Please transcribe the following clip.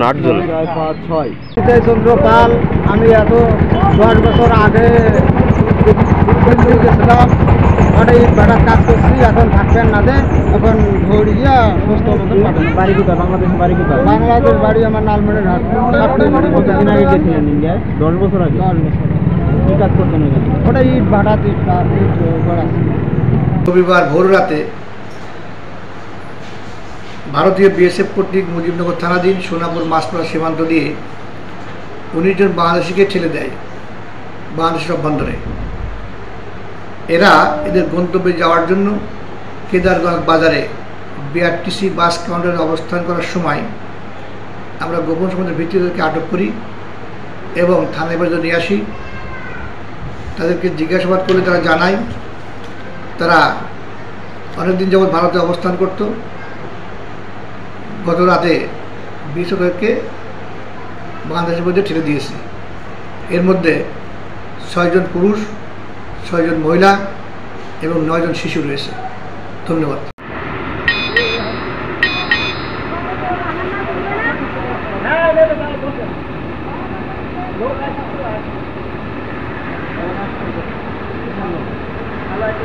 আটজন। 5-6 পাল। আমি এত 10 বছর আগে গেছিলাম, ওটা ইট ভাটার কাজ করছি। এখন থাকবেন না দে, এখন ভোর গিয়া সুস্থ মতন পাবেন। বাড়ি কোথায়? বাংলাদেশ বাড়ি কোথায়? বাংলাদেশ বাড়ি আমার লালমনির হাট। কতদিন আগে গেছিলেন ইন্ডিয়ায়? 10 বছর আগে। 10 বছর। কি কাজ করতেন ওখানে? ওটা ইট ভাটা ইট গড়া। রবিবার ভোর রাতে ভারতীয় বিএসএফ কর্তৃক মুজিবনগর থানাধীন সোনাপুর মাছপাড়া সীমান্ত দিয়ে 19 জন বাংলাদেশিকে ঠেলে দেয় বাংলাদেশের অভ্যন্তরে। এরা এদের গন্তব্যে যাওয়ার জন্য কেদারগঞ্জ বাজারে বিআরটিসি বাস কাউন্টারে অবস্থান করার সময় আমরা গোপন সংবাদের ভিত্তিতে তাদেরকে আটক করি এবং থানায় পর্যন্ত নিয়ে আসি। তাদেরকে জিজ্ঞাসাবাদ করলে তারা জানায় তারা অনেকদিন যাবৎ ভারতে অবস্থান করত। গত রাতে 20 জনকে বাংলাদেশের মধ্যে ঠেলে দিয়েছে। এর মধ্যে 6 জন পুরুষ, 6 জন মহিলা এবং 9 জন শিশু রয়েছে। ধন্যবাদ। ভালো একটা